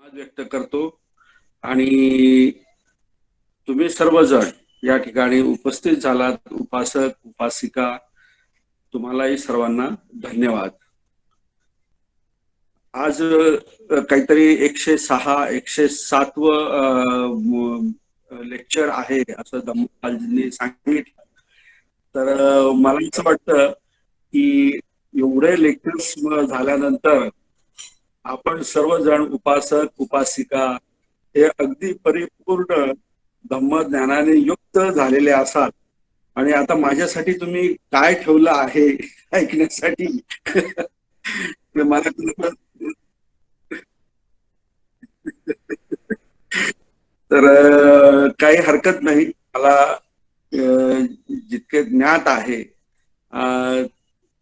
धन्यवाद व्यक्त करतो आणि तुम्ही सर्वजण या ठिकाणी उपस्थित झालात, उपासक उपासिका, तुम्हालाही सर्वांना धन्यवाद. आज काहीतरी 106 107व लेक्चर आहे असं धम्मपालजींनी सांगितलं. तर मला असं वाटतं की एवढे लेक्चर्स झाल्यानंतर आपण सर्वजण उपासक उपासिका हे अगदी परिपूर्ण धम्मज्ञानाने युक्त झालेले असाल आणि आता माझ्यासाठी तुम्ही काय ठेवलं आहे ऐकण्यासाठी ते मला तर काही हरकत नाही. मला जितके ज्ञात आहे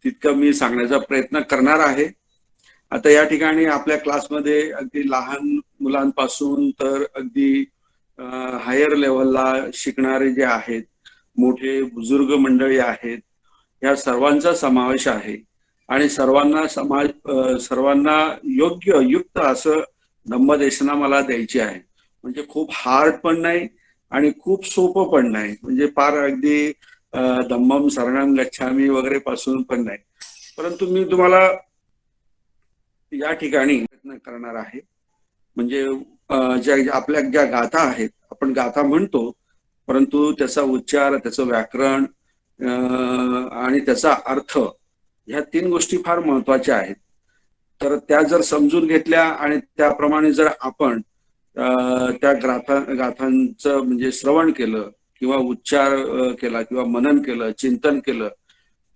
तितकं मी सांगण्याचा प्रयत्न करणार आहे. आता या ठिकाणी आपल्या क्लासमध्ये अगदी लहान मुलांपासून तर अगदी हायर लेवलला शिकणारे जे आहेत, मोठे बुजुर्ग मंडळी आहेत, या सर्वांचा समावेश आहे आणि सर्वांना योग्य युक्त असं धम्मदेशना मला द्यायची आहे. म्हणजे खूप हार्ड पण नाही आणि खूप सोपं पण नाही, म्हणजे फार अगदी धम्मम शरणम गच्छामी वगैरे पासून पण नाही. परंतु मी तुम्हाला या ठिकाणी प्रयत्न करणार आहे. म्हणजे ज्या आपल्या ज्या गाथा आहेत, आपण गाथा म्हणतो, परंतु त्याचा उच्चार, त्याचं व्याकरण आणि त्याचा अर्थ, ह्या 3 गोष्टी फार महत्वाच्या आहेत. तर त्या जर समजून घेतल्या आणि त्याप्रमाणे जर आपण त्या गाथांचं म्हणजे श्रवण केलं किंवा उच्चार केला किंवा मनन केलं, चिंतन केलं,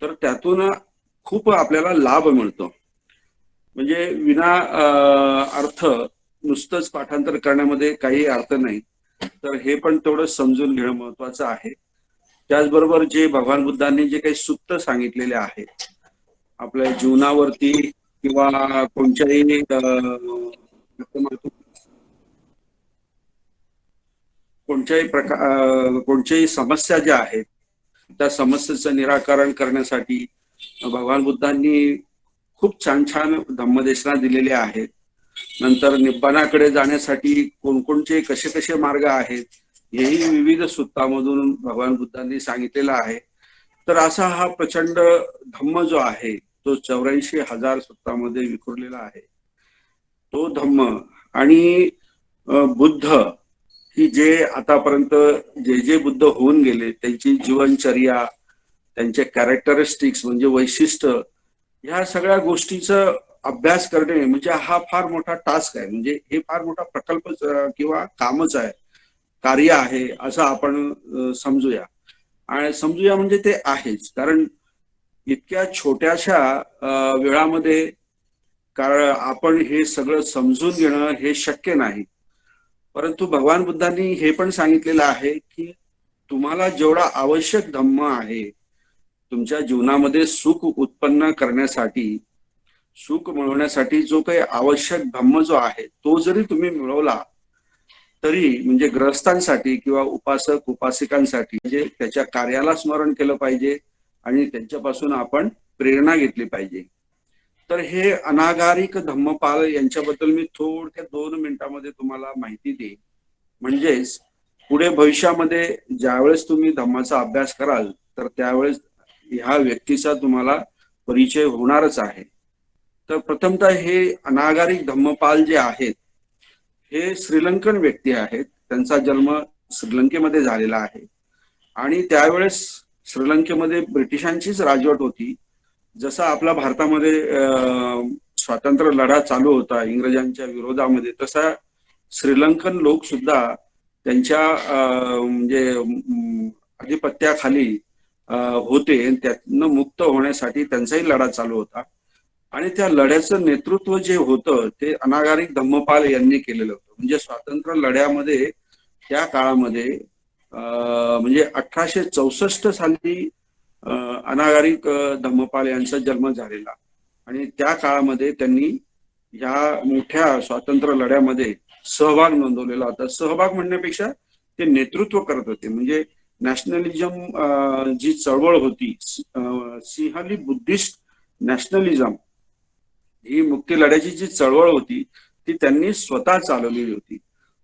तर त्यातून खूप आपल्याला लाभ मिळतो. म्हणजे विना अर्थ नुसतंच पाठांतर करण्यामध्ये काही अर्थ नाही. तर हे पण तेवढं समजून घेणं महत्वाचं आहे. त्याचबरोबर जे भगवान बुद्धांनी जे काही सूक्त सांगितलेले आहेत आपल्या जीवनावरती किंवा कोणत्याही कोणत्याही समस्या ज्या आहेत त्या समस्येचं निराकरण करण्यासाठी भगवान बुद्धांनी खूप छान छान धम्मदेशना दिलेल्या आहेत. नंतर निब्बाणाकडे जाण्यासाठी कोणकोणचे कसे कसे मार्ग आहेत हेही विविध सूत्रामधून भगवान बुद्धांनी सांगितलेला आहे. तर असा हा प्रचंड धम्म जो आहे तो 84,000 सूत्रामध्ये विखुरलेला आहे. तो धम्म आणि बुद्ध ही जे आतापर्यंत जे बुद्ध होऊन गेले त्यांची जीवनचर्या, त्यांचे कॅरेक्टरिस्टिक्स म्हणजे वैशिष्ट्य, ह्या सगळ्या गोष्टीचा अभ्यास करणे म्हणजे हा फार मोठा टास्क आहे. म्हणजे हे फार मोठा प्रकल्प किंवा कामच आहे, कार्य आहे असं आपण समजूया. आणि समजूया म्हणजे ते आहेच, कारण इतक्या छोट्याशा वेळामध्ये कारण आपण हे सगळं समजून घेणं हे शक्य नाही. परंतु भगवान बुद्धांनी हे पण सांगितलेलं आहे की तुम्हाला जेवढा आवश्यक धम्म आहे तुमच्या जीवनामध्ये सुख उत्पन्न करण्यासाठी, सुख मिळवण्यासाठी जो काही आवश्यक धम्म जो आहे तो जरी तुम्ही मिळवला तरी, म्हणजे ग्रहस्थांसाठी किंवा उपासक उपासिकांसाठी, म्हणजे त्याच्या कार्याला स्मरण केलं पाहिजे आणि त्यांच्यापासून आपण प्रेरणा घेतली पाहिजे. तर हे अनागारिक धम्मपाल यांच्याबद्दल मी थोडक्या 2 मिनिटांमध्ये तुम्हाला माहिती देईन. म्हणजेच पुढे भविष्यामध्ये ज्यावेळेस तुम्ही धम्माचा अभ्यास कराल तर त्यावेळेस ह्या व्यक्तीचा तुम्हाला परिचय होणारच आहे. तर प्रथमतः हे अनागारिक धम्मपाल जे आहेत हे श्रीलंकन व्यक्ती आहेत. त्यांचा जन्म श्रीलंकेमध्ये झालेला आहे आणि त्यावेळेस श्रीलंकेमध्ये ब्रिटिशांचीच राजवट होती. जसा आपला भारतामध्ये स्वातंत्र्य लढा चालू होता इंग्रजांच्या विरोधामध्ये, तसा श्रीलंकन लोक सुद्धा त्यांच्या म्हणजे अधिपत्याखाली होते. त्यातनं मुक्त होण्यासाठी त्यांचाही लढा चालू होता आणि त्या लढ्याचं नेतृत्व जे होतं ते अनागारिक धम्मपाल यांनी केलेलं होतं. म्हणजे स्वातंत्र्य लढ्यामध्ये त्या काळामध्ये म्हणजे 1864 साली अनागारिक धम्मपाल यांचा जन्म झालेला आणि त्या काळामध्ये त्यांनी या मोठ्या स्वातंत्र्य लढ्यामध्ये सहभाग नोंदवलेला होता. सहभाग म्हणण्यापेक्षा ते नेतृत्व करत होते. म्हणजे नॅशनलिझम जी चळवळ होती, सिंहली बुद्धिस्ट नॅशनलिझम, ही मुक्ती लढ्याची जी चळवळ होती ती त्यांनी स्वतः चालवलेली होती.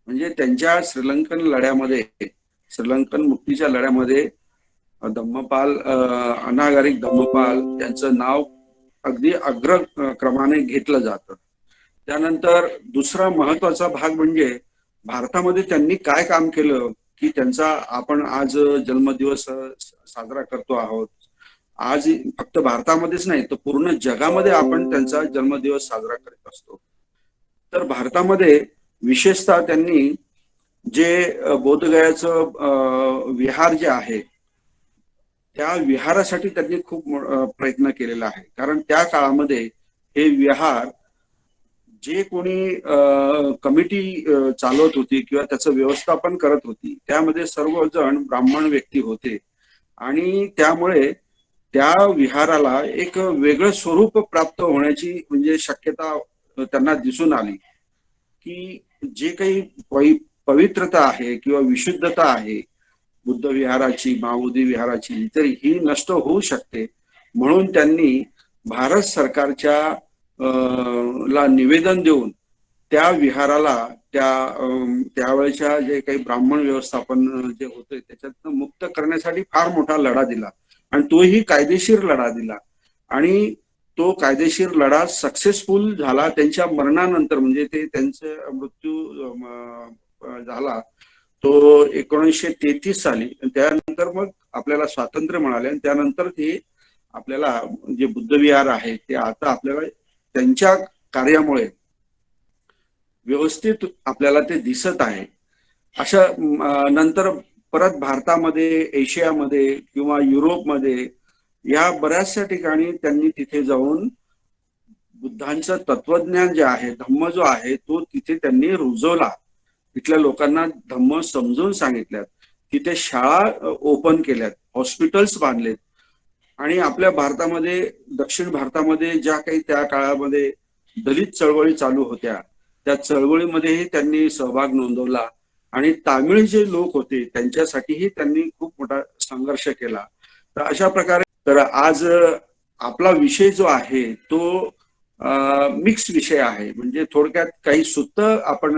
म्हणजे त्यांच्या श्रीलंकन लढ्यामध्ये, श्रीलंकन मुक्तीच्या लढ्यामध्ये धम्मपाल, अनागरिक धम्मपाल यांचं नाव अगदी अग्र क्रमाने घेतलं जातं. त्यानंतर दुसरा महत्वाचा भाग म्हणजे भारतामध्ये त्यांनी काय काम केलं की त्यांचा आपण आज जन्मदिवस साजरा करतो आहोत. आज फक्त भारतामध्येच नाही तर पूर्ण जगामध्ये आपण त्यांचा जन्मदिवस साजरा करत असतो. तर भारतामध्ये विशेषतः त्यांनी जे बोधगयाचं विहार जे आहे त्या विहारासाठी त्यांनी खूप प्रयत्न केलेला आहे. कारण त्या काळामध्ये हे विहार जे कोणी कमिटी चालवत होती किंवा त्याचं व्यवस्थापन करत होती त्यामध्ये सर्वजण ब्राह्मण व्यक्ती होते आणि त्यामुळे त्या विहाराला एक वेगळं स्वरूप प्राप्त होण्याची म्हणजे शक्यता त्यांना दिसून आली की जे काही पवित्रता आहे किंवा विशुद्धता आहे बुद्ध विहाराची, माऊदी विहाराची, तर ही नष्ट होऊ शकते. म्हणून त्यांनी भारत सरकारच्या ला निवेदन देऊन त्या विहाराला त्यावेळेच्या जे काही ब्राह्मण व्यवस्थापन जे होते त्याच्यातनं मुक्त करण्यासाठी फार मोठा लढा दिला आणि तोही कायदेशीर लढा दिला आणि तो कायदेशीर लढा सक्सेसफुल झाला. त्यांच्या मरणानंतर म्हणजे ते त्यांचा मृत्यू झाला तो 1933 साली. त्यानंतर मग आपल्याला स्वातंत्र्य मिळाले आणि त्यानंतर ते आपल्याला जे बुद्ध विहार आहे ते आता आपल्याला त्यांच्या कार्यामुळे व्यवस्थित आपल्याला ते दिसत आहे. अशा नंतर परत भारतामध्ये, एशियामध्ये किंवा युरोपमध्ये या बऱ्याचशा ठिकाणी त्यांनी तिथे जाऊन बुद्धांचं तत्वज्ञान जे आहे, धम्म जो आहे तो तिथे त्यांनी रुजवला. तिथल्या लोकांना धम्म समजून सांगितल्यात, तिथे शाळा ओपन केल्यात, हॉस्पिटल्स बांधलेत आणि आपल्या भारतामध्ये, दक्षिण भारतामध्ये ज्या काही त्या काळामध्ये दलित चळवळी चालू होत्या त्या चळवळीमध्येही त्यांनी सहभाग नोंदवला आणि तामिळ जे लोक होते त्यांच्यासाठीही त्यांनी खूप मोठा संघर्ष केला. तर अशा प्रकारे तर आज आपला विषय जो आहे तो मिक्स विषय आहे. म्हणजे थोडक्यात काही सूत्र आपण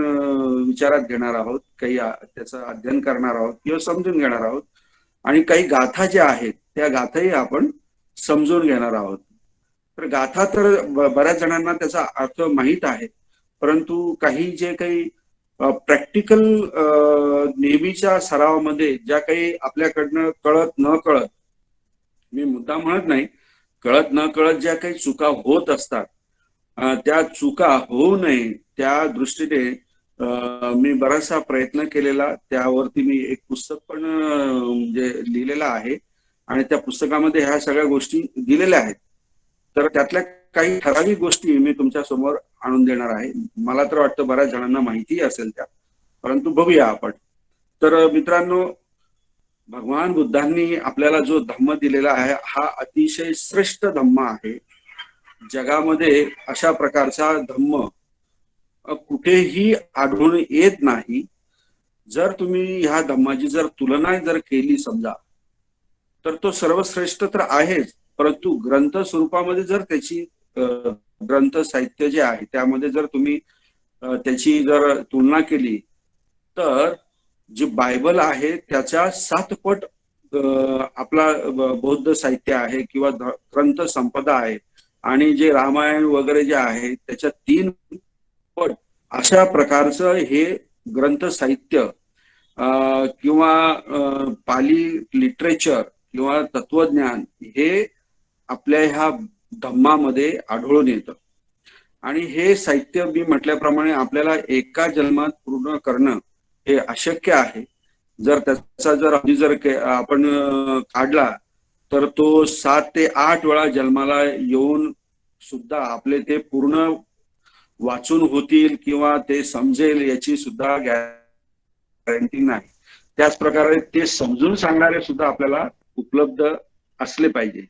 विचारात घेणार आहोत, काही त्याचं अध्ययन करणार आहोत किंवा समजून घेणार आहोत आणि काही गाथा ज्या आहेत त्या गाथाही आपण समजून घेणार आहोत. तर गाथा तर बऱ्याच जणांना त्याचा अर्थ माहीत आहे, परंतु काही जे काही प्रॅक्टिकल नेहमीच्या सरावामध्ये ज्या काही आपल्याकडनं कळत न कळत, मी मुद्दा म्हणत नाही, कळत न कळत ज्या काही चुका होत असतात त्या चुका होऊ नये त्या दृष्टीने मी बराचसा प्रयत्न केलेला. त्यावरती मी एक पुस्तक पण म्हणजे लिहिलेलं आहे आणि त्या पुस्तकामध्ये ह्या सगळ्या गोष्टी दिलेल्या आहेत. तर त्यातल्या काही ठराविक गोष्टी मी तुमच्या समोर आणून देणार आहे. मला तर वाटतं बऱ्याच जणांना माहिती असेल त्या, परंतु बघूया आपण. तर मित्रांनो, भगवान बुद्धांनी आपल्याला जो धम्म दिलेला आहे हा अतिशय श्रेष्ठ धम्म आहे. जगामध्ये अशा प्रकारचा धम्म कुठेही आढळून येत नाही. जर तुम्ही ह्या धम्माची जर तुलना जर केली समजा तर तो सर्वश्रेष्ठ तर आहेच, परंतु ग्रंथ स्वरूपामध्ये जर त्याची ग्रंथ साहित्य जे आहे त्यामध्ये जर तुम्ही त्याची जर तुलना केली तर जे बायबल आहे त्याच्या 7 पट आपला बौद्ध साहित्य आहे किंवा ग्रंथ संपदा आहे आणि जे रामायण वगैरे जे आहे त्याच्या 3 पट अशा प्रकारचं हे ग्रंथ साहित्य किंवा पाली लिटरेचर किंवा तत्वज्ञान हे आपल्या ह्या धम्मामध्ये आढळून येतं. आणि हे साहित्य मी म्हटल्याप्रमाणे आपल्याला एका जन्मात पूर्ण करणं हे अशक्य आहे. जर त्याचा जर अगदी जर आपण काढला तर तो 7 ते 8 वेळा जन्माला येऊन सुद्धा आपले ते पूर्ण वाचून होतील किंवा ते समजेल याची सुद्धा गॅरंटी नाही. त्याच प्रकारे ते समजून सांगणारे सुद्धा आपल्याला उपलब्ध असले पाहिजे.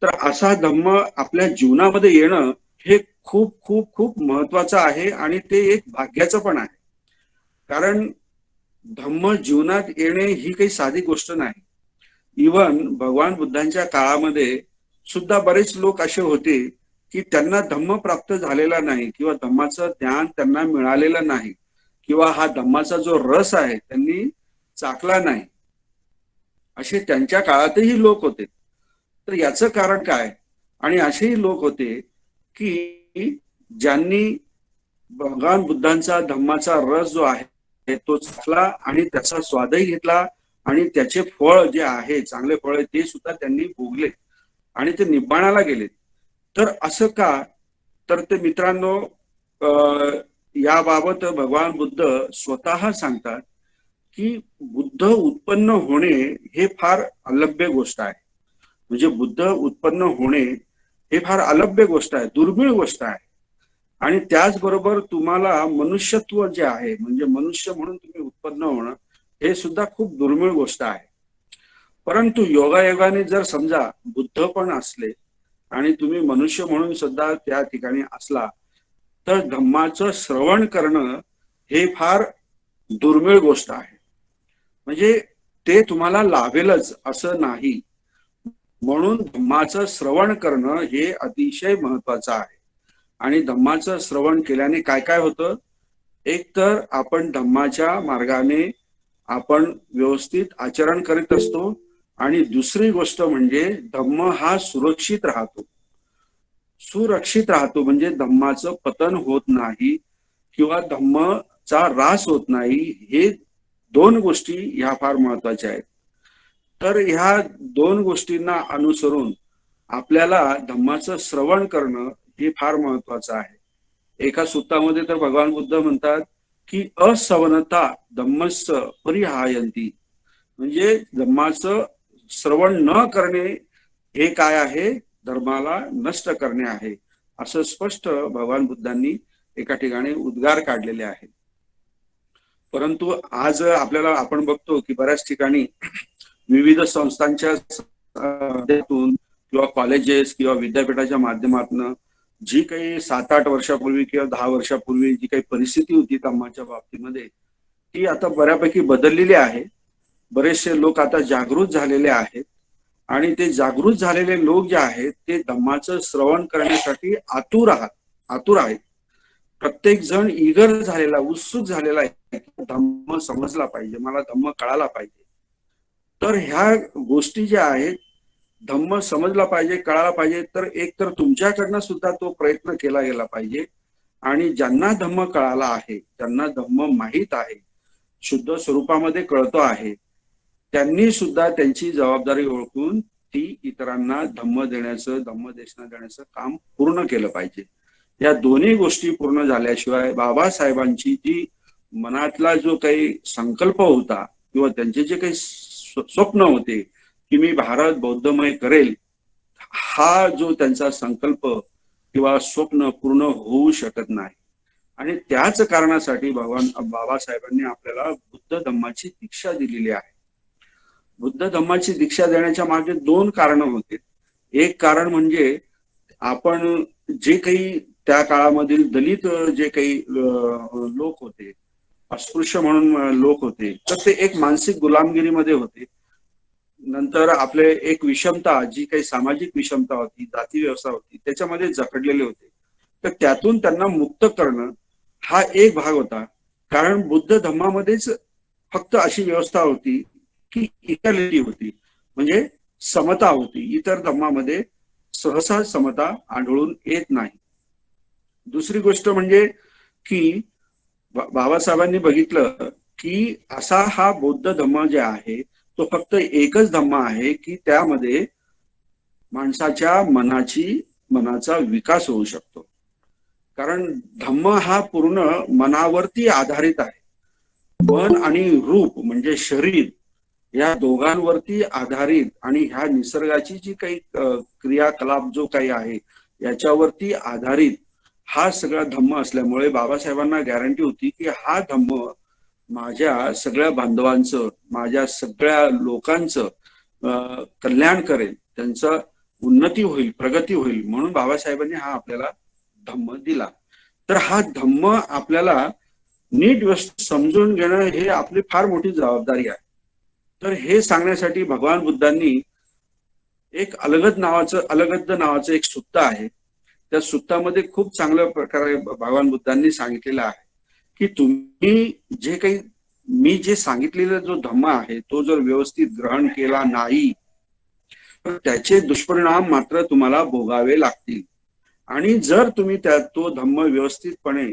तर असा धम्म आपल्या जीवनामध्ये येणं हे खूप खूप खूप महत्वाचं आहे आणि ते एक भाग्याचं पण आहे. कारण धम्म जीवनात येणे ही काही साधी गोष्ट नाही. इवन भगवान बुद्धांच्या काळामध्ये सुद्धा बरेच लोक असे होते की त्यांना धम्म प्राप्त झालेला नाही किंवा धम्माचं ज्ञान त्यांना मिळालेलं नाही किंवा हा धम्माचा जो रस आहे त्यांनी चाकला नाही, असे त्यांच्या काळातही लोक होते. तर याचं कारण काय? आणि असेही लोक होते की ज्यांनी भगवान बुद्धांचा धम्माचा रस जो आहे तो चाखला आणि त्याचा स्वादही घेतला आणि त्याचे फळ जे आहे, चांगले फळ ते सुद्धा त्यांनी भोगले आणि ते निब्बाणाला गेले. तर असं का? तर ते मित्रांनो, याबाबत भगवान बुद्ध स्वतः सांगतात की बुद्ध उत्पन्न होणे हे फार अलभ्य गोष्ट आहे. म्हणजे बुद्ध उत्पन्न होणे हे फार अलभ्य गोष्ट आहे, दुर्मिळ गोष्ट आहे. आणि त्याचबरोबर तुम्हाला मनुष्यत्व जे आहे, म्हणजे मनुष्य म्हणून तुम्ही उत्पन्न होणं हे सुद्धा खूप दुर्मिळ गोष्ट आहे. परंतु योगायोगाने जर समजा बुद्ध पण असले आणि तुम्ही मनुष्य म्हणून सुद्धा त्या ठिकाणी असला, तर धम्माचं श्रवण करणं हे फार दुर्मिळ गोष्ट आहे. म्हणजे ते तुम्हाला लाभेलच असं नाही. म्हणून धम्माचं श्रवण करणं हे अतिशय महत्वाचं आहे. आणि धम्माचं श्रवण केल्याने काय काय होतं? एक तर आपण धम्माच्या मार्गाने आपण व्यवस्थित आचरण करीत असतो आणि दुसरी गोष्ट म्हणजे धम्म हा सुरक्षित राहतो, सुरक्षित राहतो. म्हणजे धम्माचं पतन होत नाही किंवा धम्मचा ऱ्हास होत नाही. हे दोन गोष्टी ह्या फार महत्वाच्या आहेत. तर ह्या दोन गोष्टींना अनुसरून आपल्याला धम्माचं श्रवण करणं हे फार महत्वाचं आहे. एका सूत्रामध्ये तर भगवान बुद्ध म्हणतात की असवनता धम्मस्य परिहायंती, म्हणजे धम्माचं श्रवण न करणे हे काय आहे? धर्माला नष्ट करणे आहे, असं स्पष्ट भगवान बुद्धांनी एका ठिकाणी उद्गार काढलेले आहेत. परंतु आज आपल्याला आपण बघतो की बऱ्याच ठिकाणी विविध संस्थांच्या माध्यमातून किंवा कॉलेजेस किंवा विद्यापीठाच्या माध्यमातून जी काही 7-8 वर्षापूर्वी किंवा 10 वर्षापूर्वी जी काही परिस्थिती होती धम्माच्या बाबतीमध्ये, ती आता बऱ्यापैकी बदललेली आहे. बरेचसे लोक आता जागृत झालेले आहेत आणि ते जागृत झालेले लोक जे आहेत ते धम्माचं श्रवण करण्यासाठी आतुर आहेत. प्रत्येक जण इगर झालेला, उत्सुक झालेला आहे, धम्म समजला पाहिजे, मला धम्म कळाला पाहिजे. तर ह्या गोष्टी ज्या आहेत, धम्म समजला पाहिजे, कळाला पाहिजे, तर एक तर तुमच्याकडनं सुद्धा तो प्रयत्न केला गेला पाहिजे. आणि ज्यांना धम्म कळाला आहे, ज्यांना धम्म माहीत आहे, शुद्ध स्वरूपामध्ये कळतो आहे, त्यांनी सुद्धा त्यांची जबाबदारी ओळखून ती इतरांना धम्म देण्याचं, धम्मदेशना देण्याचं काम पूर्ण केलं पाहिजे. या दोन्ही गोष्टी पूर्ण झाल्याशिवाय बाबासाहेबांची जी मनातला जो काही संकल्प होता किंवा त्यांचे जे काही स्वप्न होते की मी भारत बौद्धमय करेल, हा जो त्यांचा संकल्प किंवा स्वप्न पूर्ण होऊ शकत नाही. आणि त्याच कारणासाठी भगवान बाबासाहेबांनी आपल्याला बुद्ध धम्माची दीक्षा दिलेली आहे. बुद्ध धम्माची दीक्षा देण्याच्या मागे दोन कारण होते. एक कारण म्हणजे आपण जे काही त्या काळामधील दलित जे काही लोक होते, अस्पृश्य म्हणून लोक होते, तर ते एक मानसिक गुलामगिरीमध्ये होते. नंतर आपले एक विषमता, जी काही सामाजिक विषमता होती, जाती व्यवस्था होती, त्याच्यामध्ये जखडलेले होते. तर त्यातून त्यांना मुक्त करणं हा एक भाग होता. कारण बुद्ध धम्मामध्येच फक्त अशी व्यवस्था होती की इक्वॅलिटी होती, म्हणजे समता होती. इतर धम्मामध्ये सहसा समता आढळून येत नाही. दुसरी गोष्ट म्हणजे की बाबासाहेबांनी बघितलं की असा हा बौद्ध धम्म जे आहे तो फक्त एकच धम्म आहे की त्यामध्ये माणसाच्या मनाचा विकास होऊ शकतो. कारण धम्म हा पूर्ण मनावरती आधारित आहे. मन आणि रूप म्हणजे शरीर या दोघांवरती आधारित आणि ह्या निसर्गाची जी काही क्रियाकलाप जो काही आहे याच्यावरती आधारित हा सगळा धम्म असल्यामुळे बाबासाहेबांना गॅरंटी होती की हा धम्म माझ्या सगळ्या बांधवांचं, माझ्या सगळ्या लोकांचं कल्याण करेल, त्यांचं उन्नती होईल, प्रगती होईल. म्हणून बाबासाहेबांनी हा आपल्याला धम्म दिला. तर हा धम्म आपल्याला नीट व्यवस्थित समजून घेणं हे आपली फार मोठी जबाबदारी आहे. तर हे सांगण्यासाठी भगवान बुद्धांनी एक अलगद नावाचं एक सूत्र आहे त्या सुत्तामध्ये खूप चांगल्या प्रकारे भगवान बुद्धांनी सांगितलेलं आहे की तुम्ही जे काही मी जे सांगितलेला जो धम्म आहे तो जर व्यवस्थित ग्रहण केला नाही तर त्याचे दुष्परिणाम मात्र तुम्हाला भोगावे लागतील. आणि जर तुम्ही तो धम्म व्यवस्थितपणे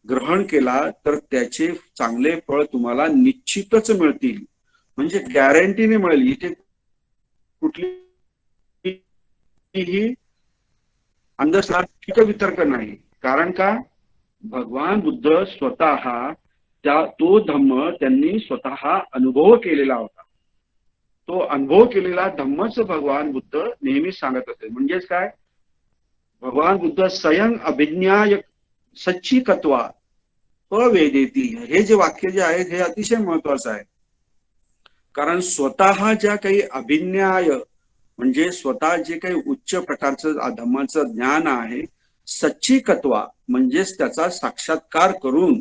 ग्रहण केला तर त्याचे चांगले फळ तुम्हाला निश्चितच मिळतील. म्हणजे गॅरंटीने मिळेल. इथे कुठलीही अंधश्रद्धा वितर्क नाही. कारण का भगवान बुद्ध स्वतः तो धम्म त्यांनी स्वतः अनुभव केलेला होता. तो अनुभव केलेला धम्मच भगवान बुद्ध नेहमी सांगत असे. म्हणजेच काय, भगवान बुद्ध स्वयं अभिज्ञाय सच्चिकत्वा अवेदेती, हे जे वाक्य जे आहे हे अतिशय महत्वाचं आहे. कारण स्वतः ज्या काही अभिज्ञाय म्हणजे स्वतः जे काही उच्च प्रकारचं धम्माचं ज्ञान आहे, सच्चिकत्वा म्हणजेच त्याचा साक्षात्कार करून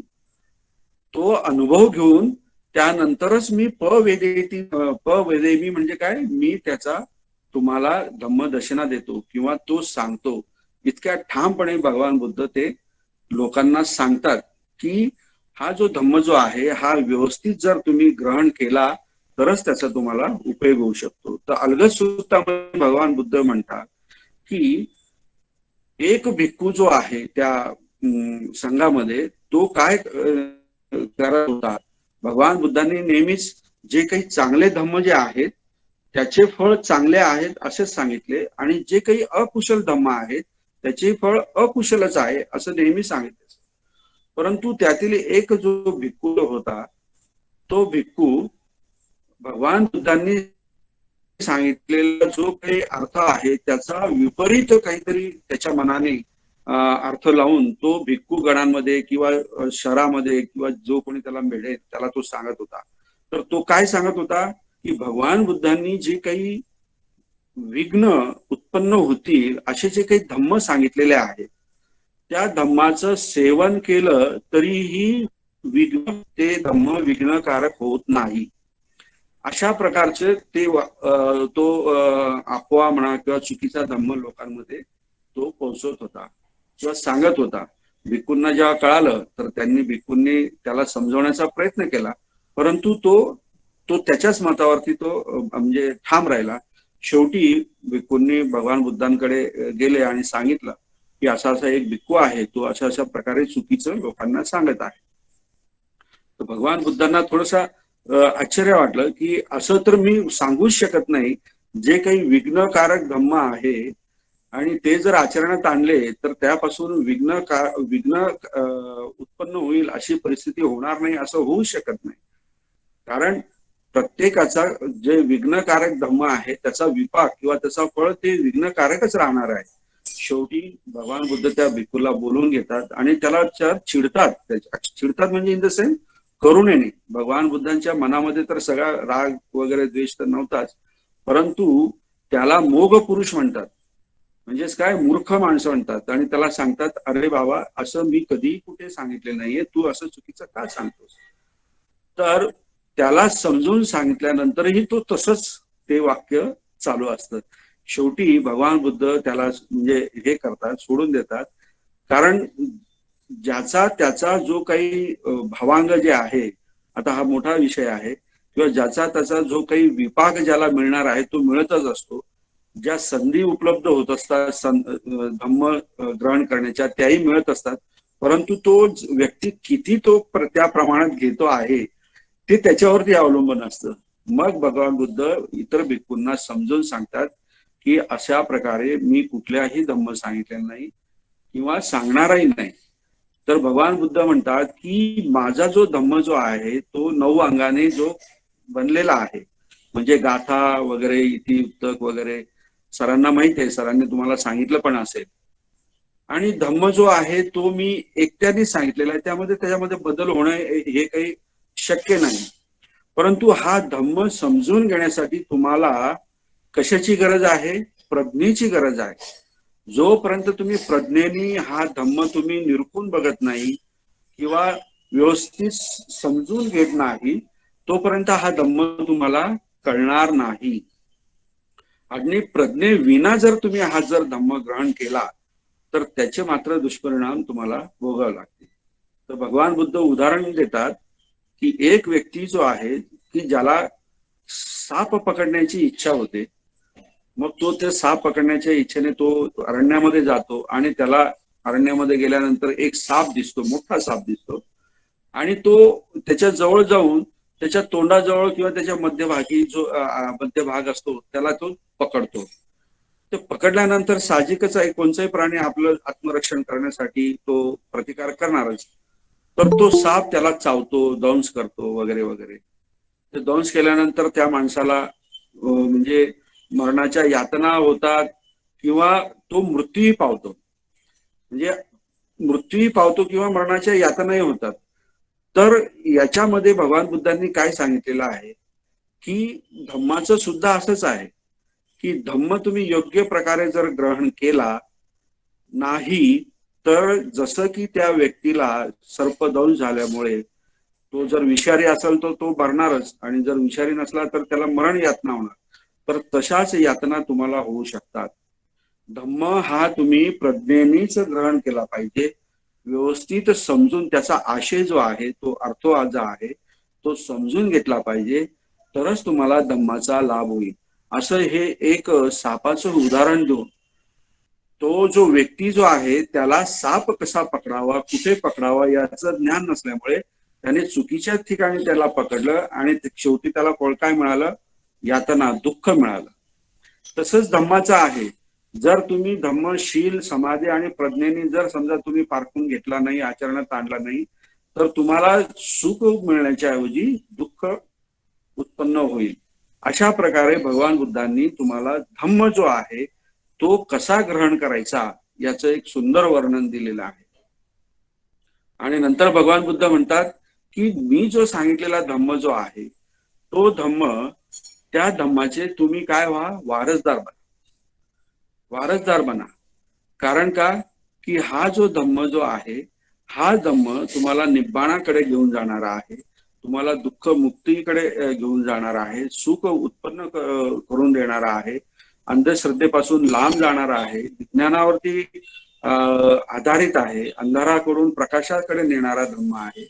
तो अनुभव घेऊन त्यानंतरच मी पवेदेमी म्हणजे काय, मी त्याचा तुम्हाला धम्मदशना देतो किंवा तो सांगतो. इतक्या ठामपणे भगवान बुद्ध ते लोकांना सांगतात की हा जो धम्म जो आहे हा व्यवस्थित जर तुम्ही ग्रहण केला तरच त्याचा तुम्हाला उपयोग होऊ शकतो. तर अलगद सुत्तामध्ये भगवान बुद्ध म्हणतात की एक भिक्खू जो आहे त्या संघामध्ये तो काय करत होता, भगवान बुद्धांनी नेहमीच जे काही चांगले धम्म जे आहेत त्याचे फळ चांगले आहेत असेच सांगितले आणि जे काही अकुशल धम्म आहेत त्याचे फळ अकुशलच आहे असं नेहमी सांगितले. परंतु त्यातील एक जो भिक्खू होता तो भिक्खू भगवान बुद्धांनी सांगितलेला जो काही अर्थ आहे त्याचा विपरीत काहीतरी त्याच्या मनाने अर्थ लावून तो भिक्खू गणांमध्ये किंवा शहरामध्ये किंवा जो कोणी त्याला मिळेल त्याला तो सांगत होता. तर तो काय सांगत होता की भगवान बुद्धांनी जे काही विघ्न उत्पन्न होतील असे जे काही धम्म सांगितलेले आहेत त्या धम्माचं सेवन केलं तरीही ते धम्म विघ्नकारक होत नाही. अशा प्रकारचे तो अफवा म्हणा किंवा चुकीचा धम्म लोकांमध्ये तो पोहोचवत होता किंवा सांगत होता. भिक्खूंना जेव्हा कळालं तर भिक्खूंनी त्याला समजवण्याचा प्रयत्न केला, परंतु तो त्याच्याच मतावरती तो म्हणजे ठाम राहिला. शेवटी भिक्खूंनी भगवान बुद्धांकडे गेले आणि सांगितलं की असा एक भिक्खू आहे, तो अशा प्रकारे चुकीचं लोकांना सांगत आहे. तर भगवान बुद्धांना थोडंसं आश्चर्य वाटलं की असं तर मी सांगूच शकत नाही. जे काही विघ्नकारक धम्म आहे आणि ते जर आचरणात आणले तर त्यापासून विघ्न उत्पन्न होईल अशी परिस्थिती होणार नाही, असं होऊ शकत नाही. कारण प्रत्येकाचा जे विघ्नकारक धम्म आहे त्याचा विपाक किंवा त्याचा फळ ते विघ्नकारकच राहणार आहे. शेवटी भगवान बुद्ध त्या भिक्खूला बोलवून घेतात आणि त्याला चिडतात म्हणजे इन द सेन्स करुणेने. भगवान बुद्धांच्या मनामध्ये तर सगळा राग वगैरे द्वेष तर नव्हताच, परंतु त्याला मोघ पुरुष म्हणतात, म्हणजेच काय, मूर्ख माणसं म्हणतात. आणि त्याला सांगतात, अरे बाबा असं मी कधी कुठे सांगितले नाहीये, तू असं चुकीचं का सांगतोस. तर त्याला समजून सांगितल्यानंतरही तो तसंच ते वाक्य चालू असतं. शेवटी भगवान बुद्ध त्याला म्हणजे हे करतात, सोडून देतात. कारण ज्याचा त्याचा जो काही भावांग जे आहे, आता हा मोठा विषय आहे, किंवा ज्याचा त्याचा जो काही विपाक ज्याला मिळणार आहे तो मिळतच असतो. ज्या संधी उपलब्ध होत असतात धम्म ग्रहण करण्याच्या त्याही मिळत असतात, परंतु तो व्यक्ती किती तो त्या प्रमाणात घेतो आहे ते त्याच्यावरती अवलंबून असतं. मग भगवान बुद्ध इतर भिक्खूंना समजून सांगतात की अशा प्रकारे मी कुठल्याही धम्म सांगितलेला नाही किंवा सांगणारही नाही. तर भगवान बुद्ध म्हणतात की माझा जो धम्म जो आहे तो 9 अंगाने जो बनलेला आहे, म्हणजे गाथा वगैरे इति उक्तक वगैरे सरांना माहित आहे, सरांनी तुम्हाला सांगितलं पण असेल. आणि धम्म जो आहे तो मी एकट्याने सांगितलेला आहे, त्याच्यामध्ये बदल होणं हे काही शक्य नाही. परंतु हा धम्म समजून घेण्यासाठी तुम्हाला कशाची गरज आहे, प्रज्ञेची गरज आहे. जोपर्यंत तुम्ही प्रज्ञेने हा धम्म तुम्ही निरखून बघत नाही किंवा व्यवस्थित समजून घेत नाही तोपर्यंत हा धम्म तुम्हाला कळणार नाही. आणि प्रज्ञे विना जर तुम्ही हा जर धम्म ग्रहण केला तर त्याचे मात्र दुष्परिणाम तुम्हाला भोगावे लागतील. तर भगवान बुद्ध उदाहरण देतात की एक व्यक्ती जो आहे की ज्याला साप पकडण्याची इच्छा होते, मग तो ते साप पकडण्याच्या इच्छेने तो अरण्यामध्ये जातो आणि त्याला अरण्यामध्ये गेल्यानंतर एक साप दिसतो, मोठा साप दिसतो आणि तो त्याच्या जवळ जाऊन त्याच्या तोंडाजवळ किंवा त्याच्या मध्यभागी जो मध्य भाग असतो त्याला तो पकडतो. ते पकडल्यानंतर साहजिकच आहे, कोणताही प्राणी आपलं आत्मरक्षण करण्यासाठी तो प्रतिकार करणारच. तर तो साप त्याला चावतो, दंश करतो वगैरे वगैरे. ते दंश केल्यानंतर त्या माणसाला म्हणजे मरणाच्या यातना होतात किंवा तो मृत्यूही पावतो. म्हणजे मृत्यूही पावतो किंवा मरणाच्या यातनाही होतात. तर याच्यामध्ये भगवान बुद्धांनी काय सांगितलेलं आहे की धम्माचं सुद्धा असंच आहे की धम्म तुम्ही योग्य प्रकारे जर ग्रहण केला नाही तर जसं की त्या व्यक्तीला सर्पदंश झाल्यामुळे तो जर विषारी असेल तर तो मरणारच आणि जर विषारी नसला तर त्याला मरण यातना होणार. तर तशाच यातना तुम्हाला होऊ शकतात. धम्म हा तुम्ही प्रज्ञेनेच ग्रहण केला पाहिजे, व्यवस्थित समजून त्याचा आशय जो आहे तो अर्थ जो आहे तो समजून घेतला पाहिजे, तरच तुम्हाला धम्माचा लाभ होईल. असं हे एक सापाचं उदाहरण देऊन तो जो व्यक्ती जो आहे त्याला साप कसा पकडावा, कुठे पकडावा याचं ज्ञान नसल्यामुळे त्याने चुकीच्या ठिकाणी त्याला पकडलं आणि शेवटी त्याला काय मिळालं, यातना, दुःख मिळालं. तसंच धम्माचं आहे. जर तुम्ही धम्मशील समाधी आणि प्रज्ञेने जर समजा तुम्ही पारखून घेतला नाही, आचरणात आणला नाही, तर तुम्हाला सुख मिळण्याच्या ऐवजी दुःख उत्पन्न होईल. अशा प्रकारे भगवान बुद्धांनी तुम्हाला धम्म जो आहे तो कसा ग्रहण करायचा याचं एक सुंदर वर्णन दिलेलं आहे. आणि नंतर भगवान बुद्ध म्हणतात की मी जो सांगितलेला धम्म जो आहे तो धम्म, त्या धम्माचे तुम्ही काय व्हा, वारसदार बना. वारसदार बना. कारण का की हा जो धम्म जो आहे हा धम्म तुम्हाला निब्बाणाकडे घेऊन जाणारा आहे, तुम्हाला दुःख मुक्तीकडे घेऊन जाणारा आहे, सुख उत्पन्न करून देणारा आहे, अंधश्रद्धेपासून लांब जाणारा आहे, विज्ञानावरती आधारित आहे, अंधाराकडून प्रकाशाकडे नेणारा धम्म आहे.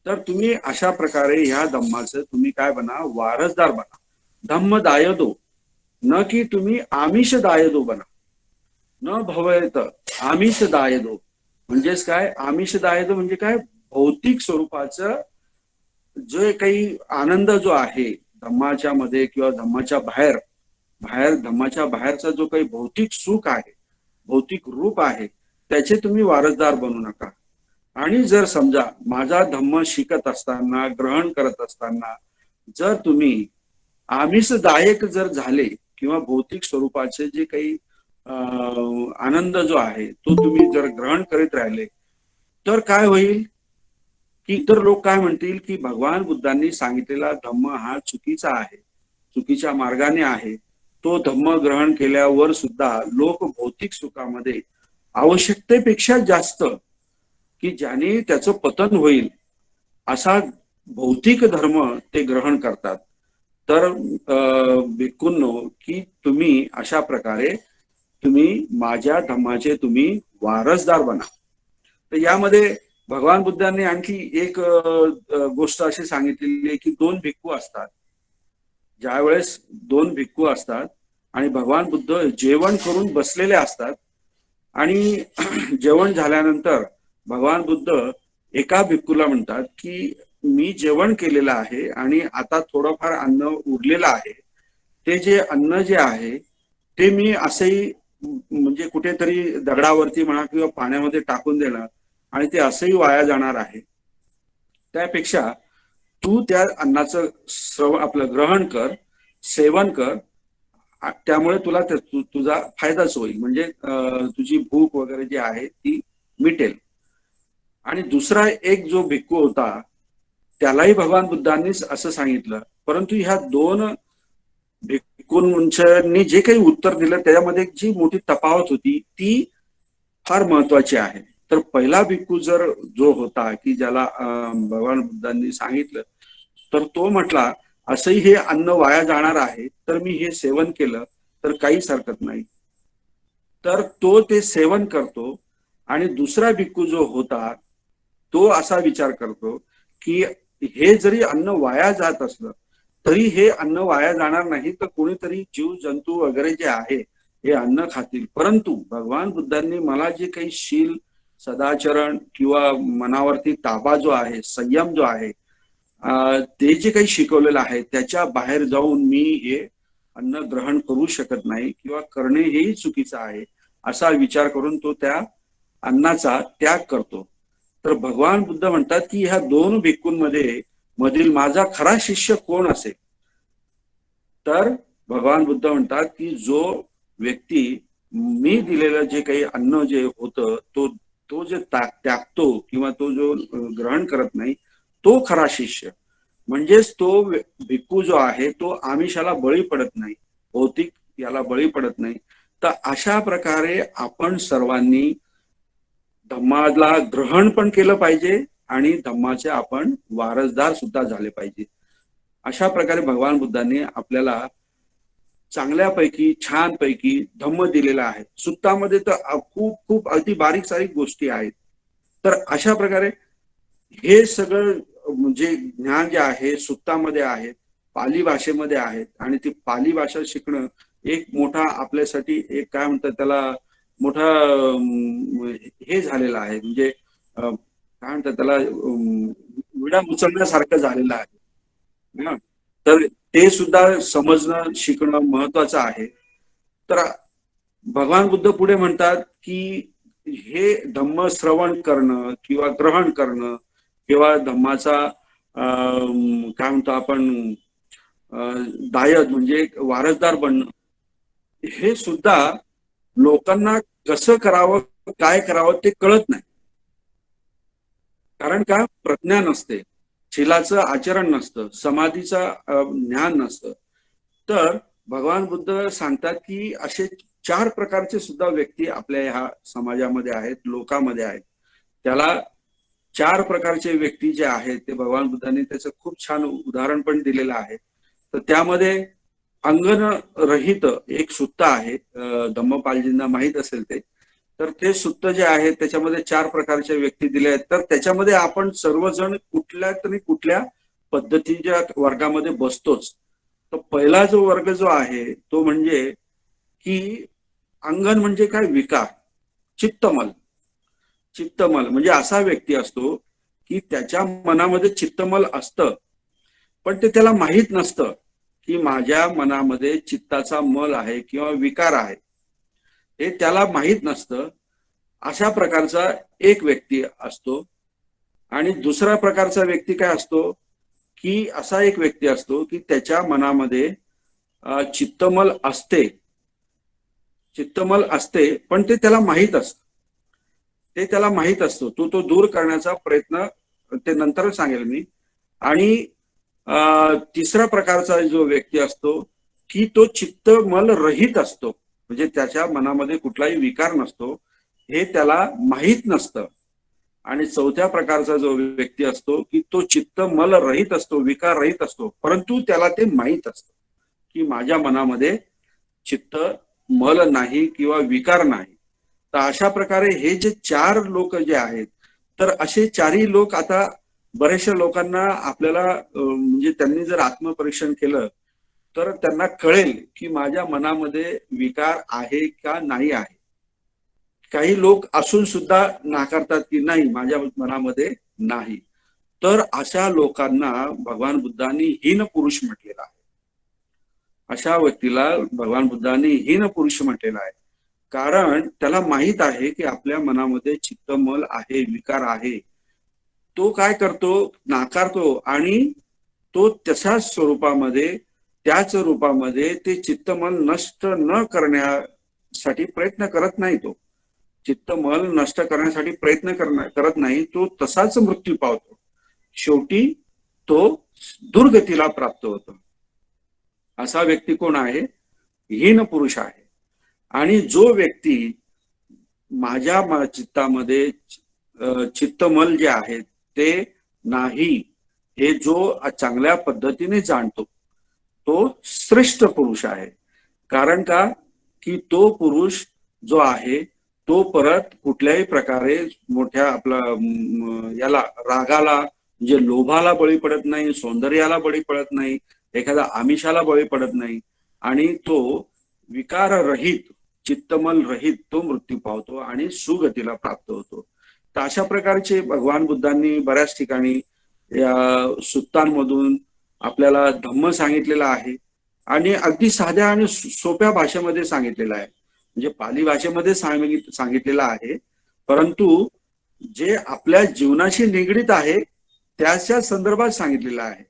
तर तुम्ही अशा प्रकारे ह्या धम्माचं तुम्ही काय बना, वारसदार बना. धम्म दायदो, न की तुम्ही आमिष दायदो बना. न भवेत आमिष दायदो म्हणजेच काय, आमिष दायदो म्हणजे काय, भौतिक स्वरूपाचं जे काही आनंद जो आहे धम्माच्या मध्ये किंवा धम्माच्या बाहेर, धम्माच्या बाहेरचा जो काही भौतिक सुख आहे, भौतिक रूप आहे, त्याचे तुम्ही वारसदार बनू नका. आणि जर समजा माझा धम्म शिकत असताना, ग्रहण करत असताना जर तुम्ही आमिषदायक जर झाले किंवा भौतिक स्वरूपाचे जे काही आनंद जो आहे तो तुम्ही जर ग्रहण करीत राहिले तर काय होईल की इतर लोक काय म्हणतील की भगवान बुद्धांनी सांगितलेला धम्म हा चुकीचा आहे, चुकीच्या मार्गाने आहे. तो धम्म ग्रहण केल्यावर सुद्धा लोक भौतिक सुखामध्ये आवश्यकतेपेक्षा जास्त की ज्याने त्याचं पतन होईल असा भौतिक धर्म ते ग्रहण करतात. तर भिक्खूंनो की तुम्ही अशा प्रकारे तुम्ही माझ्या धम्माचे तुम्ही वारसदार बना. तर यामध्ये भगवान बुद्धांनी आणखी एक गोष्ट अशी सांगितलेली आहे की दोन भिक्खू असतात. ज्यावेळेस दोन भिक्खू असतात आणि भगवान बुद्ध जेवण करून बसलेले असतात आणि जेवण झाल्यानंतर भगवान बुद्ध एका भिक्खूला म्हणतात की मी जेवण केलेलं आहे आणि आता थोडंफार अन्न उरलेलं आहे, ते जे अन्न जे आहे ते मी असंही म्हणजे कुठेतरी दगडावरती म्हणा किंवा पाण्यामध्ये टाकून देणार आणि ते असंही वाया जाणार आहे. त्यापेक्षा तू त्या अन्नाचं आपलं ग्रहण कर, सेवन कर, त्यामुळे तुला तुझा फायदाच होईल. म्हणजे तुझी भूक वगैरे जी आहे ती मिटेल. आणि दुसरा एक जो भिक्खू होता त्यालाही भगवान बुद्धांनीच असं सांगितलं, परंतु ह्या दोन भिक्खूंनी जे काही उत्तर दिलं त्याच्यामध्ये जी मोठी तफावत होती ती फार महत्वाची आहे. तर पहिला भिक्खू जर जो होता की ज्याला भगवान बुद्धांनी सांगितलं तर तो म्हटला असंही हे अन्न वाया जाणार आहे तर मी हे सेवन केलं तर काहीच हरकत नाही. तर तो ते सेवन करतो आणि दुसरा भिक्खू जो होता तो असा विचार करतो की हे जरी अन्न वाया जात असलं तरी हे अन्न वाया जाणार नाही, तर कोणीतरी जीव जंतू वगैरे जे आहे हे अन्न खातील. परंतु भगवान बुद्धांनी मला जे काही शील, सदाचरण किंवा मनावरती ताबा जो आहे, संयम जो आहे, ते जे काही शिकवलेलं आहे त्याच्या बाहेर जाऊन मी हे अन्न ग्रहण करू शकत नाही किंवा करणे हेही चुकीचं आहे, असा विचार करून तो त्या अन्नाचा त्याग करतो. तर भगवान बुद्ध म्हणतात की ह्या दोन भिक्खूंमध्ये मधील माझा खरा शिष्य कोण असेल? तर भगवान बुद्ध म्हणतात की जो व्यक्ती मी दिलेलं जे काही अन्न जे होतं तो तो जे त्यागतो किंवा तो जो ग्रहण करत नाही तो खरा शिष्य. म्हणजेच तो भिक्खू जो आहे तो आमिषाला बळी पडत नाही, भौतिक याला बळी पडत नाही. तर अशा प्रकारे आपण सर्वांनी धम्माला ग्रहण पण केलं पाहिजे आणि धम्माचे आपण वारसदार सुद्धा झाले पाहिजे. अशा प्रकारे भगवान बुद्धांनी आपल्याला चांगल्यापैकी छानपैकी धम्म दिलेला आहे. सुत्तामध्ये तर खूप खूप अगदी बारीक सारीक गोष्टी आहेत. तर अशा प्रकारे हे सगळं जे ज्ञान जे आहे सुत्तामध्ये आहे, पाली भाषेमध्ये आहेत आणि ती पाली भाषा शिकणं एक मोठा आपल्यासाठी एक काय म्हणतात त्याला मोठा हे झालेलं आहे. म्हणजे काय म्हणतात त्याला विडा उचलण्यासारखं झालेलं आहे. तर ते सुद्धा समजणं शिकणं महत्वाचं आहे. तर भगवान बुद्ध पुढे म्हणतात की हे धम्म श्रवण करणं किंवा ग्रहण करणं किंवा धम्माचा काय म्हणतो आपण दायक म्हणजे वारसदार बनणं, हे सुद्धा लोकांना कसं करावं काय करावं ते कळत नाही. कारण का प्रज्ञा नसते, शीलाचं आचरण नसतं, समाधीचा ज्ञान नसतं. तर भगवान बुद्ध सांगतात की असे 4 प्रकारचे सुद्धा व्यक्ती आपल्या ह्या समाजामध्ये आहेत, लोकांमध्ये आहेत. त्याला 4 प्रकारचे व्यक्ती जे आहेत ते भगवान बुद्धांनी त्याचं खूप छान उदाहरण पण दिलेलं आहे. तर त्यामध्ये अंगन रहित एक सुत्त आहे, धम्मपालजींना माहित असेल ते. तर ते सुत्त जे आहे त्याच्यामध्ये 4 प्रकारचे व्यक्ती दिले आहेत. तर त्याच्यामध्ये आपण सर्वजण कुठल्या तरी कुठल्या पद्धतीच्या वर्गामध्ये बसतोच. तर पहिला जो वर्ग जो आहे तो म्हणजे की अंगन म्हणजे काय विकार, चित्तमल. चित्तमल म्हणजे असा व्यक्ती असतो की त्याच्या मनामध्ये चित्तमल असतं पण ते त्याला माहीत नसतं की माझ्या मनामध्ये चित्ताचा मल आहे किंवा विकार आहे, हे त्याला माहीत नसतं. अशा प्रकारचा एक व्यक्ती असतो. आणि दुसरा प्रकारचा व्यक्ती काय असतो की असा एक व्यक्ती असतो की त्याच्या मनामध्ये चित्तमल असते, चित्तमल असते पण ते त्याला माहीत असतं, ते त्याला माहीत असतो. तो दूर करण्याचा प्रयत्न ते नंतर सांगेल मी. आणि तिसरा प्रकारचा जो व्यक्ती असतो की तो चित्तमल रहित असतो, म्हणजे त्याच्या मनामध्ये कुठलाही विकार नसतो, हे त्याला माहीत नसतं. आणि चौथ्या प्रकारचा जो व्यक्ती असतो की तो चित्तमल रहित असतो, विकार रहित असतो, परंतु त्याला ते माहीत असतं की माझ्या मनामध्ये चित्त मल नाही किंवा विकार नाही. तर अशा प्रकारे हे जे 4 लोक जे आहेत, तर असे 4ही लोक आता बऱ्याचशा लोकांना आपल्याला म्हणजे त्यांनी जर आत्मपरीक्षण केलं तर त्यांना कळेल की माझ्या मनामध्ये विकार आहे का नाही आहे. काही लोक असून सुद्धा नाकारतात की नाही माझ्या मनामध्ये नाही. तर अशा लोकांना भगवान बुद्धांनी हीन पुरुष म्हटलेला आहे. अशा व्यक्तीला भगवान बुद्धांनी हीन पुरुष म्हटलेला आहे. कारण त्याला माहित आहे की आपल्या मनामध्ये चित्तमल आहे, विकार आहे. तो काय करतो, नाकारतो आणि तो तशाच स्वरूपामध्ये त्याच रूपामध्ये ते चित्तमल नष्ट न करण्यासाठी प्रयत्न करत नाही. तो चित्तमल नष्ट करण्यासाठी प्रयत्न करत नाही, तो तसाच मृत्यू पावतो. शेवटी तो दुर्गतीला प्राप्त होतो. असा व्यक्ती कोण आहे? हीन पुरुष आहे. आणि जो व्यक्ती माझ्या चित्तामध्ये चित्तमल जे आहे ते नाही, हे जो चांगल्या पद्धतीने जाणतो तो श्रेष्ठ पुरुष आहे. कारण का की तो पुरुष जो आहे तो परत कुठल्याही प्रकारे मोठ्या आपला याला रागाला म्हणजे लोभाला बळी पडत नाही, सौंदर्याला बळी पडत नाही, एखाद्या आमिषाला बळी पडत नाही आणि तो विकाररहित चित्तमल रहित तो मृत्यू पावतो आणि सुगतीला प्राप्त होतो. तर अशा प्रकारचे भगवान बुद्धांनी बऱ्याच ठिकाणी या सुत्तांमधून आपल्याला धम्म सांगितलेला आहे आणि अगदी साध्या आणि सोप्या भाषेमध्ये सांगितलेलं आहे. म्हणजे पाली भाषेमध्ये सांगितलेलं आहे, परंतु जे आपल्या जीवनाशी निगडीत आहे त्याच्या संदर्भात सांगितलेलं आहे.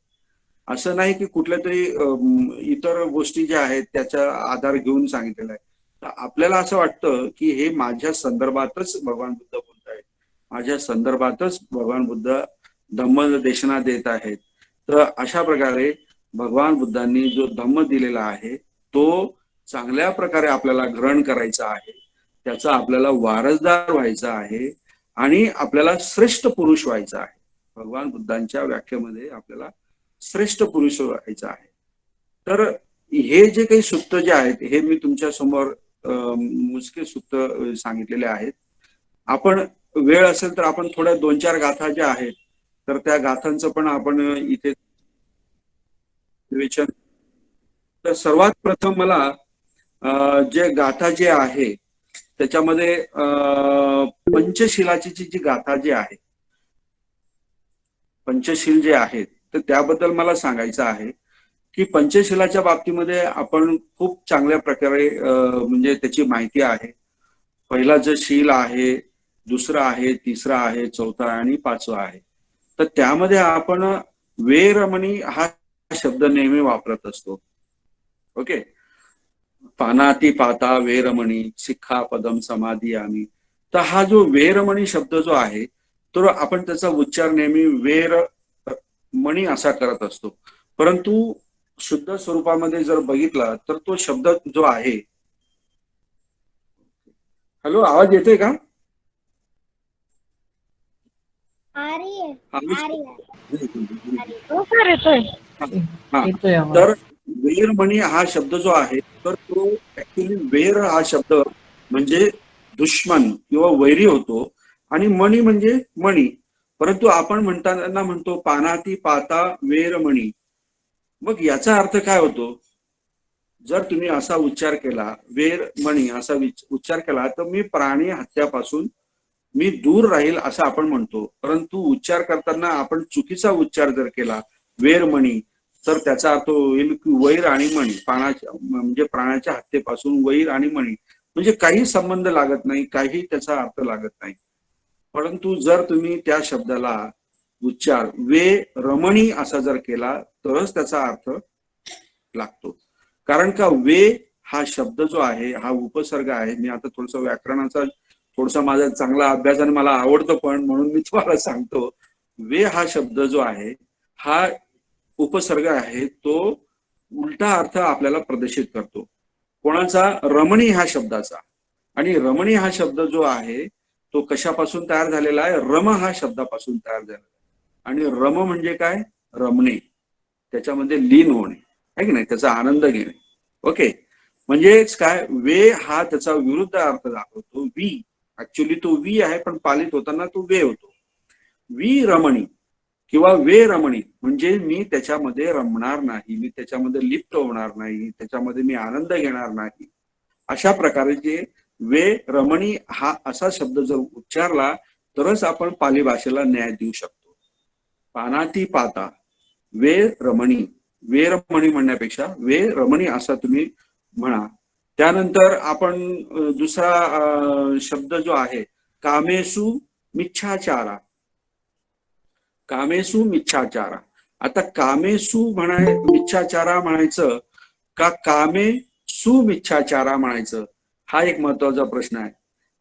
असं नाही की कुठल्या तरी इतर गोष्टी ज्या आहेत त्याचा आधार घेऊन सांगितलेला आहे. तर आपल्याला असं वाटतं की हे माझ्या संदर्भातच भगवान बुद्ध बोलत आहेत, माझ्या संदर्भातच भगवान बुद्ध धम्म देशना देत आहेत. तर अशा प्रकारे भगवान बुद्धांनी जो धम्म दिलेला आहे तो चांगल्या प्रकारे आपल्याला ग्रहण करायचा आहे, त्याचा आपल्याला वारसदार व्हायचा आहे आणि आपल्याला श्रेष्ठ पुरुष व्हायचा आहे. भगवान बुद्धांच्या व्याख्येमध्ये आपल्याला श्रेष्ठ पुरुष व्हायचा आहे. तर हे जे काही सूक्त जे आहेत हे मी तुमच्या समोर मुजके सूक्त सांगितलेले आहेत. आपण वेळ असेल तर आपण थोड्या 2-4 गाथा ज्या आहेत तर त्या गाथांचं पण आपण इथे विवेचन. तर सर्वात प्रथम मला जे गाथा जे आहे त्याच्यामध्ये पंचशिलाची जी गाथा जी आहे, पंचशील जे आहेत तर त्याबद्दल मला सांगायचं आहे की पंचशिलाच्या बाबतीमध्ये आपण खूप चांगल्या प्रकारे म्हणजे त्याची माहिती आहे. पहिला जो शील आहे, दुसरा आहे, तिसरा आहे, चौथा आणि पाचवा आहे. तर त्यामध्ये आपण वेरमणी हा शब्द नेहमी वापरत असतो. ओके, पानाती पाता वेरमणी शिक्षापदम समाधी आम्ही. तर हा जो वेरमणी शब्द जो आहे तो आपण त्याचा उच्चार नेहमी वेर मणी असा करत असतो, परंतु शुद्ध स्वरूपामध्ये जर बघितला तर तो शब्द जो आहे, हॅलो आवाज येतोय का? तर वेरमणी हा शब्द जो आहे तर तो ऍक्च्युली वेर हा शब्द म्हणजे दुश्मन किंवा वैरी होतो आणि मणी म्हणजे मणी, परंतु आपण म्हणताना म्हणतो पानाती पाता वेरमणी. मग याचा अर्थ काय होतो? जर तुम्ही असा उच्चार केला वेर मणी असा उच्चार केला तर मी प्राणी हत्यापासून मी दूर राहील असं आपण म्हणतो, परंतु उच्चार करताना आपण चुकीचा उच्चार जर केला वेरमणी तर त्याचा अर्थ होईल की वैर आणि मणी, प्राणाच्या म्हणजे प्राण्याच्या हत्येपासून वैर आणि मणी म्हणजे काही संबंध लागत नाही, काही त्याचा अर्थ लागत नाही. परंतु जर तुम्ही त्या शब्दाला उच्चार वे रमणी असा जर केला तरच त्याचा अर्थ लागतो. कारण का वे हा शब्द जो आहे हा उपसर्ग आहे. मी आता थोडस व्याकरणाचा थोडासा माझा चांगला अभ्यास आणि मला आवडतं पण म्हणून मी तुम्हाला सांगतो, वे हा शब्द जो आहे हा उपसर्ग आहे, तो उलटा अर्थ आपल्याला प्रदर्शित करतो. कोणाचा? रमणी ह्या शब्दाचा. आणि रमणी हा शब्द जो आहे तो कशापासून तयार झालेला आहे? रम हा शब्दापासून तयार झालेला आहे. आणि रम म्हणजे काय? रमणे, त्याच्यामध्ये लीन होणे आहे की नाही, त्याचा आनंद घेणे. ओके, म्हणजेच काय वे हा त्याचा विरुद्ध अर्थ दाखवतो. वी ऍक्च्युली तो वी आहे पण पालित होताना तो वे होतो. वी रमणी किंवा वे रमणी म्हणजे मी त्याच्यामध्ये रमणार नाही, मी त्याच्यामध्ये लिप्त होणार नाही, त्याच्यामध्ये मी आनंद घेणार नाही. अशा प्रकारचे वे रमणी हा असा शब्द जर उच्चारला तरच आपण पाली भाषेला न्याय देऊ शकतो. पानाती पाता वे रमणी, वे रमणी म्हणण्यापेक्षा वे रमणी असा तुम्ही म्हणा. त्यानंतर आपण दुसरा शब्द जो आहे कामेसु मिच्छाचारा, कामेसु मिच्छाचारा. आता कामेसु मिच्छाचारा म्हणायचं का कामे सुमिच्छाचारा म्हणायचं, हा एक महत्वाचा प्रश्न आहे.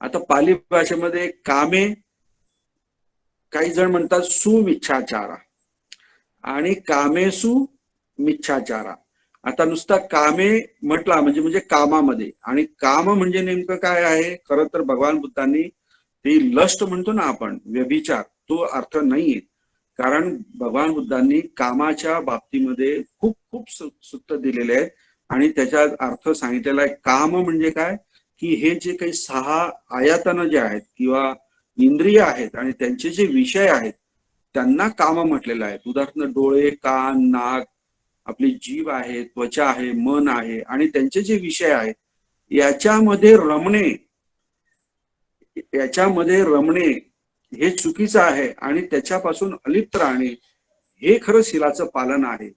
आता पाली भाषेमध्ये कामे काही जण म्हणतात सुमिच्छाचारा आणि कामेसु मिच्छाचारा. आता नुसता कामे म्हटला म्हणजे कामामध्ये, आणि काम म्हणजे नेमकं काय आहे? खरं तर भगवान बुद्धांनी ती लस्ट म्हणतो ना आपण व्यभिचार, तो अर्थ नाहीये. कारण भगवान बुद्धांनी कामाच्या बाबतीमध्ये खूप खूप सूत्र दिलेले आहेत आणि त्याचा अर्थ सांगितलेला आहे. काम म्हणजे काय? की हे जे काही 6 आयतन जे आहेत किंवा इंद्रिय आहेत आणि त्यांचे जे विषय आहेत त्यांना काम म्हटलेलं आहे. उदाहरणार्थ डोळे, कान, नाक, आपली जीभ आहे, त्वचा आहे, मन आहे आणि त्यांचे जे विषय आहेत याच्यामध्ये रमणे, याच्यामध्ये रमणे हे चुकीचं आहे आणि त्याच्यापासून अलिप्त राहणे हे खरं शीलाचं पालन आहे.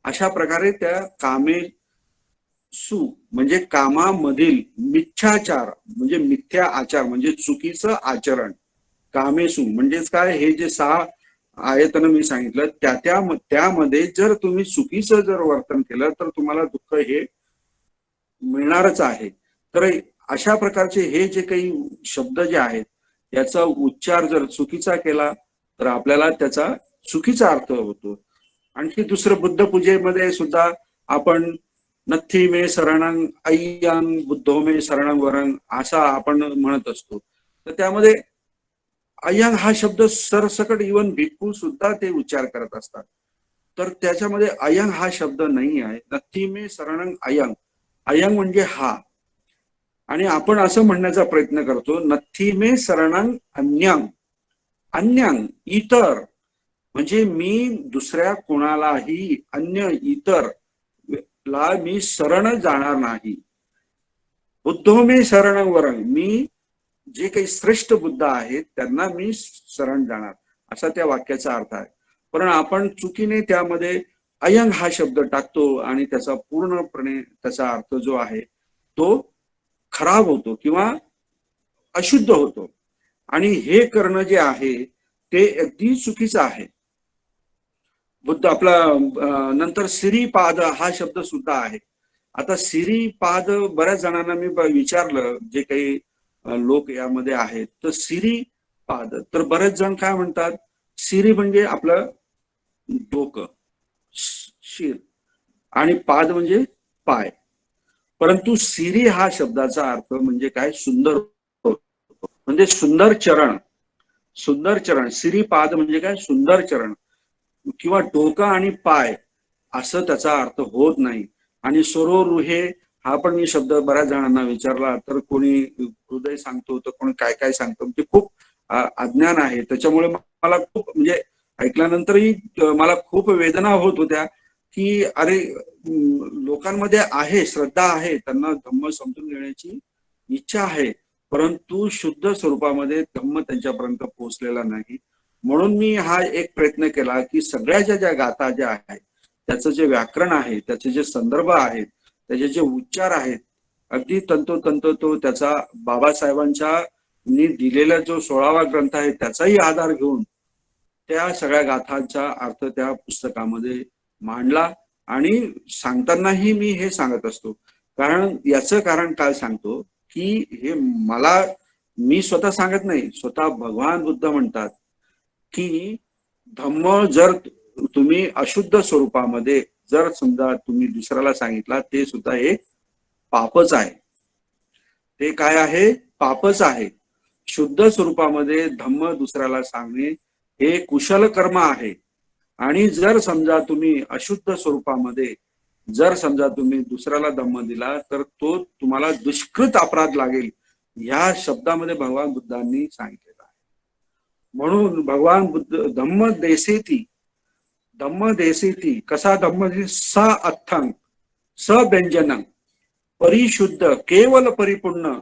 अशा प्रकारे त्या कामे सु म्हणजे कामामधील मिथ्याचार म्हणजे मिथ्या आचार म्हणजे चुकीचं आचरण, कामेसु म्हणजेच काय, हे जे 6 आयतन मी सांगितलं त्यामध्ये जर तुम्ही चुकीचं जर वर्तन केलं तर तुम्हाला दुःख हे मिळणारच आहे. तर अशा प्रकारचे हे जे काही शब्द जे आहेत याचा उच्चार जर चुकीचा केला तर आपल्याला त्याचा चुकीचा अर्थ होतो. आणखी दुसरं बुद्ध पूजेमध्ये सुद्धा आपण नथी मे शरणं अय्यं बुद्धो मे शरणं वरं असा आपण म्हणत असतो. तर त्यामध्ये अय्यंग हा शब्द सरसकट इवन भिक्खू सुद्धा ते उच्चार करत असतात. तर त्याच्यामध्ये अयंग हा शब्द नाही आहे. नथी मे शरणं अयंग, अयंग म्हणजे हा. आणि आपण असं म्हणण्याचा प्रयत्न करतो नथी मे शरणं अन्यं, अन्यं इतर, म्हणजे मी दुसऱ्या कोणालाही अन्य इतर ला मी शरण जाणार नाही. बुद्धो मे शरणं वरं, मी जे काही श्रेष्ठ बुद्ध आहेत त्यांना मी शरण जाणार, असा त्या वाक्याचा अर्थ आहे. पण आपण चुकीने त्यामध्ये अयंग हा शब्द टाकतो आणि त्याचा पूर्णपणे त्याचा अर्थ जो आहे तो खराब होतो किंवा अशुद्ध होतो. आणि हे करणं जे आहे ते अगदी चुकीचं आहे. बुद्ध आपला नंतर श्रीपाद हा शब्द सुद्धा आहे. आता श्रीपाद बऱ्याच जणांना मी विचारलं, जे काही लोक यामध्ये आहेत, तर श्रीपाद, तर बरेच जण काय म्हणतात, श्री म्हणजे आपलं डोकं, शिर, आणि पाद म्हणजे पाय. परंतु श्री हा शब्दाचा अर्थ म्हणजे काय, सुंदर, म्हणजे सुंदर चरण, सुंदर चरण. श्रीपाद म्हणजे काय, सुंदर चरण किंवा डोकं आणि पाय असं त्याचा अर्थ होत नाही. आणि सरोरुहे हा पण मी शब्द बऱ्याच जणांना विचारला तर कोणी हृदय सांगतो तर कोणी काय काय सांगतो, म्हणजे खूप अज्ञान आहे. त्याच्यामुळे मला खूप म्हणजे ऐकल्यानंतरही मला खूप वेदना होत होत्या की अरे लोकांमध्ये आहे, श्रद्धा आहे, त्यांना धम्म समजून घेण्याची इच्छा आहे, परंतु शुद्ध स्वरूपामध्ये धम्म त्यांच्यापर्यंत पोहोचलेला नाही. म्हणून मी हा एक प्रयत्न केला की सगळ्या ज्या गाथा ज्या आहेत त्याचं जे व्याकरण आहे, त्याचे जे संदर्भ आहेत, त्याचे जे उच्चार आहेत, अगदी तंतोतंत तो त्याचा बाबासाहेबांच्या नी दिलेला जो 16वा ग्रंथ आहे त्याचाही आधार घेऊन त्या सगळ्या गाथांचा अर्थ त्या पुस्तकामध्ये मांडला. आणि सांगतानाही मी हे सांगत असतो, कारण याचं कारण काय सांगतो की हे मला, मी स्वतः सांगत नाही, स्वतः भगवान बुद्ध म्हणतात की धम्म जर तुम्ही अशुद्ध स्वरूपामध्ये जर समजा तुम्ही दुसऱ्याला सांगितला ते सुद्धा एक पापच आहे. ते काय आहे, पापच आहे. शुद्ध स्वरूपामध्ये धम्म दुसऱ्याला सांगणे हे कुशल कर्म आहे. आणि जर समजा तुम्ही अशुद्ध स्वरूपामध्ये जर समजा तुम्ही दुसऱ्याला धम्म दिला तर तो तुम्हाला दुष्कृत अपराध लागेल, ह्या शब्दामध्ये भगवान बुद्धांनी सांगितलेलं आहे. म्हणून भगवान बुद्ध धम्म देसेती, धम्म देसेती कसा धम्म, स अथंग स व्यंजन परिशुद्ध केवल परिपूर्ण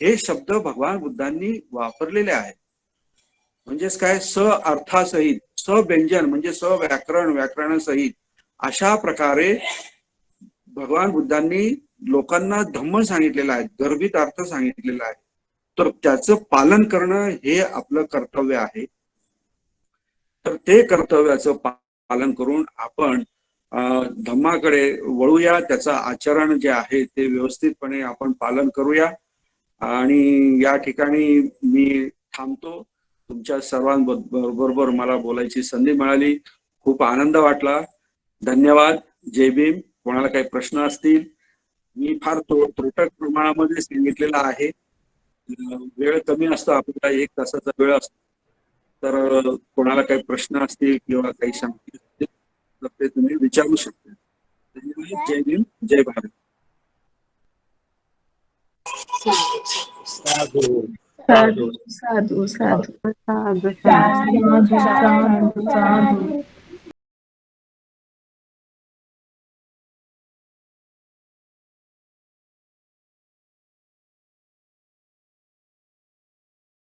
हे शब्द भगवान बुद्धांनी वापरलेले आहेत. म्हणजेच काय, स अर्थासहित, स व्यंजन म्हणजे स व्याकरण, व्याकरणासहित अशा प्रकारे भगवान बुद्धांनी लोकांना धम्म सांगितलेला आहे, गर्भित अर्थ सांगितलेला आहे. तर त्याचं पालन करणं हे आपलं कर्तव्य आहे. तर ते कर्तव्याचं पालन करून आपण धम्माकडे वळूया, त्याचं आचरण जे आहे ते व्यवस्थितपणे आपण पालन करूया. आणि या ठिकाणी मी थांबतो. तुमच्या सर्वांबरोबर मला बोलायची संधी मिळाली, खूप आनंद वाटला. धन्यवाद. जय भीम. कोणाला काही प्रश्न असतील, मी फार त्रोटक प्रमाणामध्ये सांगितलेला आहे, वेळ कमी असतो आपल्याला, 1 तासाचा वेळ असतो. तर कोणाला काही प्रश्न असतील किंवा काही शंका असतील तर ते तुम्ही विचारू शकता. धन्यवाद. जय भीम, जय भारत. साधू साधू साधू साधू साधू साधू साधू साधू साधू